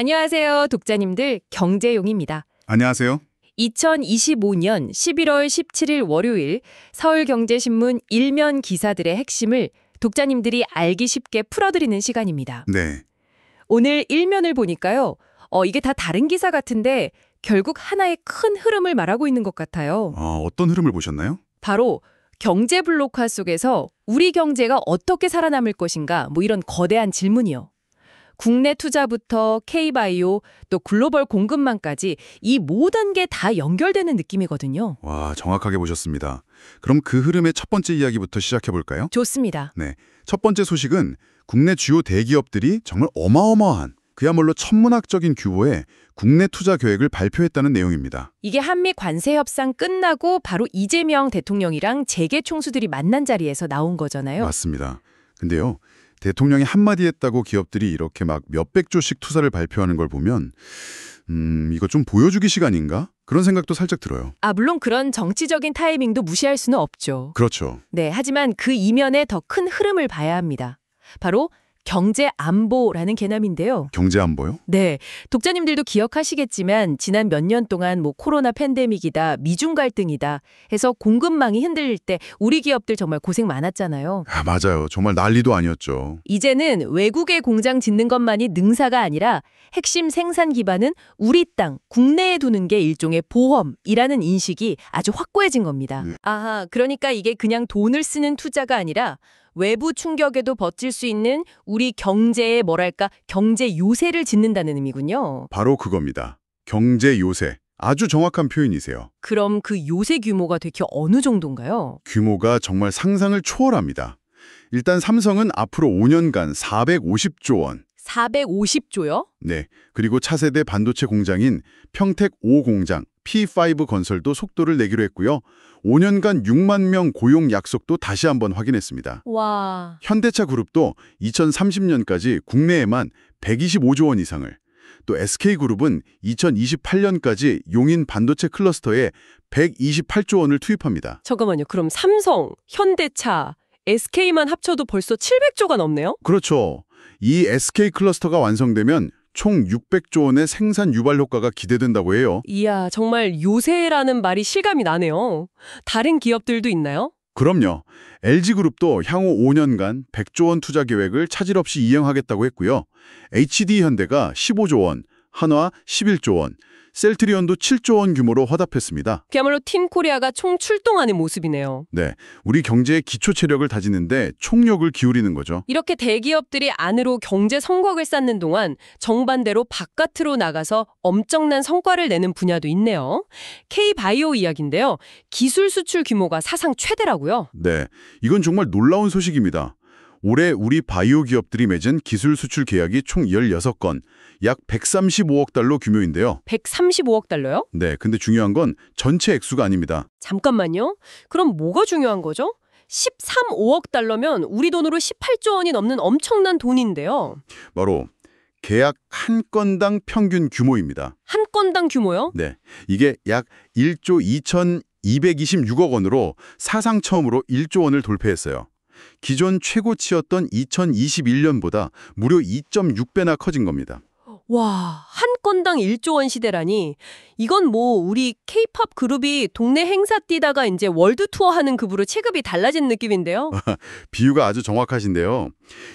안녕하세요, 독자님들. 경제용입니다. 안녕하세요. 2025년 11월 17일 월요일 서울경제신문 일면 기사들의 핵심을 독자님들이 알기 쉽게 풀어드리는 시간입니다. 네. 오늘 일면을 보니까요. 이게 다 다른 기사 같은데 결국 하나의 큰 흐름을 말하고 있는 것 같아요. 어떤 흐름을 보셨나요? 바로 경제 블록화 속에서 우리 경제가 어떻게 살아남을 것인가, 이런 거대한 질문이요. 국내 투자부터 K바이오 또 글로벌 공급망까지 이 모든 게 다 연결되는 느낌이거든요. 와, 정확하게 보셨습니다. 그럼 그 흐름의 첫 번째 이야기부터 시작해 볼까요? 좋습니다. 네. 첫 번째 소식은 국내 주요 대기업들이 정말 어마어마한 그야말로 천문학적인 규모의 국내 투자 계획을 발표했다는 내용입니다. 이게 한미 관세 협상 끝나고 바로 이재명 대통령이랑 재계 총수들이 만난 자리에서 나온 거잖아요. 맞습니다. 근데요. 대통령이 한마디 했다고 기업들이 이렇게 막 몇백 조씩 투자를 발표하는 걸 보면 이거 좀 보여주기 시간인가? 그런 생각도 살짝 들어요. 물론 그런 정치적인 타이밍도 무시할 수는 없죠. 그렇죠. 네, 하지만 그 이면에 더 큰 흐름을 봐야 합니다. 바로 경제 안보라는 개념인데요. 경제 안보요? 네, 독자님들도 기억하시겠지만 지난 몇 년 동안 코로나 팬데믹이다, 미중 갈등이다 해서 공급망이 흔들릴 때 우리 기업들 정말 고생 많았잖아요. 맞아요. 정말 난리도 아니었죠. 이제는 외국에 공장 짓는 것만이 능사가 아니라 핵심 생산 기반은 우리 땅, 국내에 두는 게 일종의 보험이라는 인식이 아주 확고해진 겁니다. 그러니까 이게 그냥 돈을 쓰는 투자가 아니라 외부 충격에도 버틸 수 있는 우리 경제의 경제 요새를 짓는다는 의미군요. 바로 그겁니다. 경제 요새. 아주 정확한 표현이세요. 그럼 그 요새 규모가 대체 어느 정도인가요? 규모가 정말 상상을 초월합니다. 일단 삼성은 앞으로 5년간 450조 원. 450조요? 네. 그리고 차세대 반도체 공장인 평택 5 공장, P5 건설도 속도를 내기로 했고요. 5년간 6만 명 고용 약속도 다시 한번 확인했습니다. 와. 현대차 그룹도 2030년까지 국내에만 125조 원 이상을, 또 SK그룹은 2028년까지 용인 반도체 클러스터에 128조 원을 투입합니다. 잠깐만요. 그럼 삼성, 현대차, SK만 합쳐도 벌써 700조가 넘네요? 그렇죠. 이 SK 클러스터가 완성되면 총 600조 원의 생산 유발 효과가 기대된다고 해요. 이야, 정말 요새라는 말이 실감이 나네요. 다른 기업들도 있나요? 그럼요. LG그룹도 향후 5년간 100조 원 투자 계획을 차질 없이 이행하겠다고 했고요. HD현대가 15조 원, 한화 11조 원, 셀트리온도 7조 원 규모로 화답했습니다. 그야말로 팀 코리아가 총 출동하는 모습이네요. 네, 우리 경제의 기초 체력을 다지는데 총력을 기울이는 거죠. 이렇게 대기업들이 안으로 경제 성곽을 쌓는 동안 정반대로 바깥으로 나가서 엄청난 성과를 내는 분야도 있네요. K바이오 이야기인데요. 기술 수출 규모가 사상 최대라고요? 네, 이건 정말 놀라운 소식입니다. 올해 우리 바이오 기업들이 맺은 기술 수출 계약이 총 16건, 약 135억 달러 규모인데요. 135억 달러요? 네, 근데 중요한 건 전체 액수가 아닙니다. 잠깐만요. 그럼 뭐가 중요한 거죠? 13억 달러면 우리 돈으로 18조 원이 넘는 엄청난 돈인데요. 바로 계약 한 건당 평균 규모입니다. 한 건당 규모요? 네, 이게 약 1조 2,226억 원으로 사상 처음으로 1조 원을 돌파했어요. 기존 최고치였던 2021년보다 무려 2.6배나 커진 겁니다. 와, 한 건당 1조 원 시대라니. 이건 우리 K-팝 그룹이 동네 행사 뛰다가 이제 월드 투어 하는 급으로 체급이 달라진 느낌인데요. 비유가 아주 정확하신데요.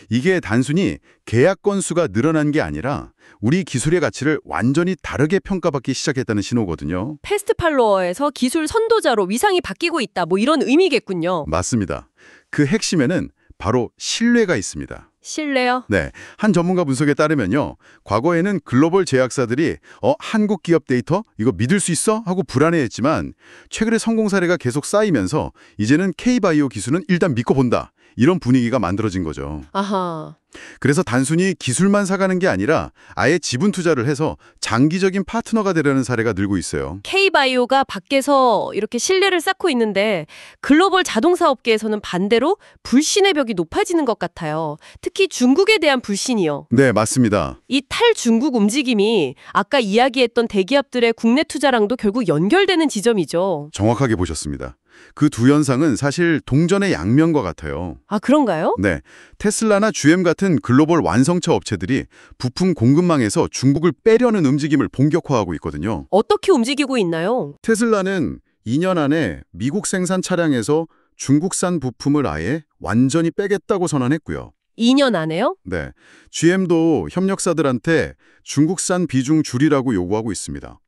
이게 단순히 계약 건수가 늘어난 게 아니라 우리 기술의 가치를 완전히 다르게 평가받기 시작했다는 신호거든요. 패스트 팔로워에서 기술 선도자로 위상이 바뀌고 있다, 이런 의미겠군요. 맞습니다. 그 핵심에는 바로 신뢰가 있습니다. 신뢰요? 네, 한 전문가 분석에 따르면요. 과거에는 글로벌 제약사들이 한국 기업 데이터 이거 믿을 수 있어? 하고 불안해했지만 최근에 성공 사례가 계속 쌓이면서 이제는 K바이오 기술은 일단 믿고 본다. 이런 분위기가 만들어진 거죠. 아하. 그래서 단순히 기술만 사가는 게 아니라 아예 지분 투자를 해서 장기적인 파트너가 되려는 사례가 늘고 있어요. K바이오가 밖에서 이렇게 신뢰를 쌓고 있는데 글로벌 자동차 업계에서는 반대로 불신의 벽이 높아지는 것 같아요. 특히 중국에 대한 불신이요. 네, 맞습니다. 이 탈중국 움직임이 아까 이야기했던 대기업들의 국내 투자랑도 결국 연결되는 지점이죠. 정확하게 보셨습니다. 그 두 현상은 사실 동전의 양면과 같아요. 아, 그런가요? 네, 테슬라나 GM 같은 글로벌 완성차 업체들이 부품 공급망에서 중국을 빼려는 움직임을 본격화하고 있거든요. 어떻게 움직이고 있나요? 테슬라는 2년 안에 미국 생산 차량에서 중국산 부품을 아예 완전히 빼겠다고 선언했고요. 2년 안에요? 네, GM도 협력사들한테 중국산 비중 줄이라고 요구하고 있습니다.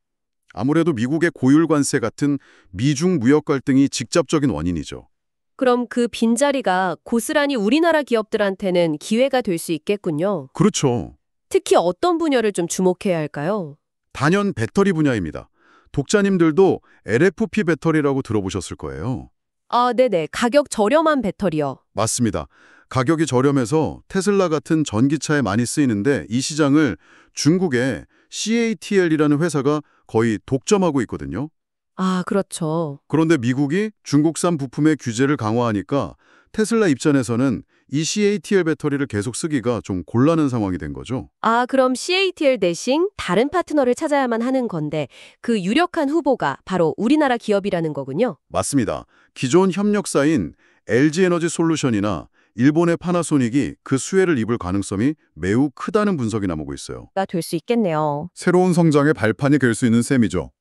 아무래도 미국의 고율 관세 같은 미중 무역 갈등이 직접적인 원인이죠. 그럼 그 빈자리가 고스란히 우리나라 기업들한테는 기회가 될 수 있겠군요. 그렇죠. 특히 어떤 분야를 좀 주목해야 할까요? 단연 배터리 분야입니다. 독자님들도 LFP 배터리라고 들어보셨을 거예요. 아, 네네. 가격 저렴한 배터리요. 맞습니다. 가격이 저렴해서 테슬라 같은 전기차에 많이 쓰이는데 이 시장을 중국의 CATL이라는 회사가 거의 독점하고 있거든요. 아, 그렇죠. 그런데 미국이 중국산 부품의 규제를 강화하니까 테슬라 입장에서는 이 CATL 배터리를 계속 쓰기가 좀 곤란한 상황이 된 거죠. 아, 그럼 CATL 대신 다른 파트너를 찾아야만 하는 건데 그 유력한 후보가 바로 우리나라 기업이라는 거군요. 맞습니다. 기존 협력사인 LG에너지 솔루션이나 일본의 파나소닉이 그 수혜를 입을 가능성이 매우 크다는 분석이 나오고 있어요. 가 될 수 있겠네요. 새로운 성장의 발판이 될 수 있는 셈이죠.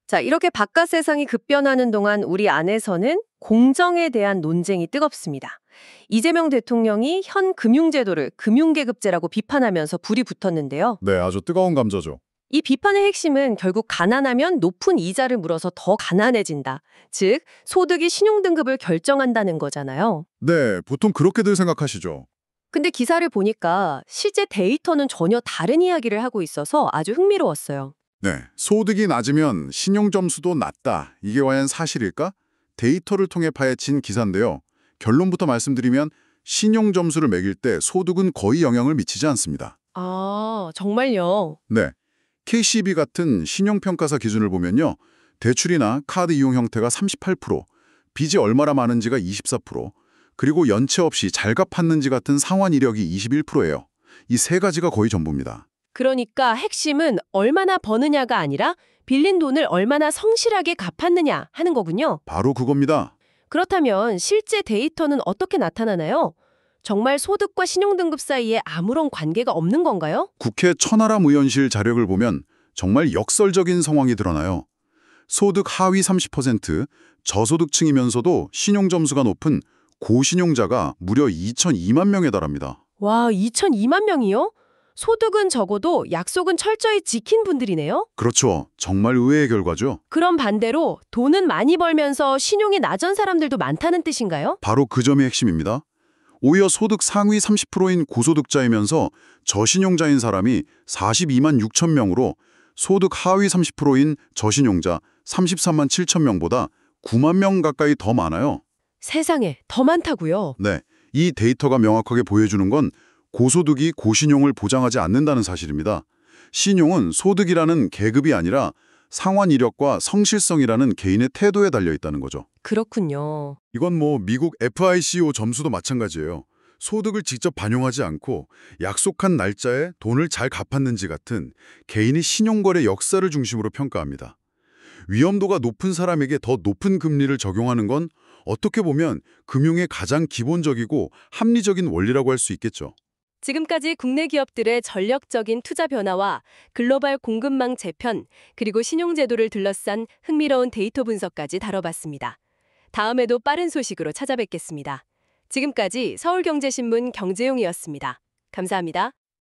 자, 이렇게 바깥 세상이 급변하는 동안 우리 안에서는 공정에 대한 논쟁이 뜨겁습니다. 이재명 대통령이 현 금융제도를 금융계급제라고 비판하면서 불이 붙었는데요. 네, 아주 뜨거운 감자죠. 이 비판의 핵심은 결국 가난하면 높은 이자를 물어서 더 가난해진다. 즉, 소득이 신용등급을 결정한다는 거잖아요. 네, 보통 그렇게들 생각하시죠. 근데 기사를 보니까 실제 데이터는 전혀 다른 이야기를 하고 있어서 아주 흥미로웠어요. 네, 소득이 낮으면 신용점수도 낮다. 이게 과연 사실일까? 데이터를 통해 파헤친 기사인데요. 결론부터 말씀드리면 신용점수를 매길 때 소득은 거의 영향을 미치지 않습니다. 아, 정말요? 네, KCB 같은 신용평가사 기준을 보면요. 대출이나 카드 이용 형태가 38%, 빚이 얼마나 많은지가 24%, 그리고 연체 없이 잘 갚았는지 같은 상환 이력이 21%예요. 이 세 가지가 거의 전부입니다. 그러니까 핵심은 얼마나 버느냐가 아니라 빌린 돈을 얼마나 성실하게 갚았느냐 하는 거군요. 바로 그겁니다. 그렇다면 실제 데이터는 어떻게 나타나나요? 정말 소득과 신용등급 사이에 아무런 관계가 없는 건가요? 국회 천하람 의원실 자료를 보면 정말 역설적인 상황이 드러나요. 소득 하위 30%, 저소득층이면서도 신용점수가 높은 고신용자가 무려 2,002만 명에 달합니다. 와, 2,002만 명이요? 소득은 적어도 약속은 철저히 지킨 분들이네요? 그렇죠. 정말 의외의 결과죠. 그럼 반대로 돈은 많이 벌면서 신용이 낮은 사람들도 많다는 뜻인가요? 바로 그 점이 핵심입니다. 오히려 소득 상위 30%인 고소득자이면서 저신용자인 사람이 42만 6천 명으로 소득 하위 30%인 저신용자 33만 7천 명보다 9만 명 가까이 더 많아요. 세상에, 더 많다고요? 네, 이 데이터가 명확하게 보여주는 건 고소득이 고신용을 보장하지 않는다는 사실입니다. 신용은 소득이라는 계급이 아니라 상환 이력과 성실성이라는 개인의 태도에 달려 있다는 거죠. 그렇군요. 이건 뭐 미국 FICO 점수도 마찬가지예요. 소득을 직접 반영하지 않고 약속한 날짜에 돈을 잘 갚았는지 같은 개인의 신용거래 역사를 중심으로 평가합니다. 위험도가 높은 사람에게 더 높은 금리를 적용하는 건 어떻게 보면 금융의 가장 기본적이고 합리적인 원리라고 할 수 있겠죠. 지금까지 국내 기업들의 전력적인 투자 변화와 글로벌 공급망 재편, 그리고 신용제도를 둘러싼 흥미로운 데이터 분석까지 다뤄봤습니다. 다음에도 빠른 소식으로 찾아뵙겠습니다. 지금까지 서울경제신문 경제용이었습니다. 감사합니다.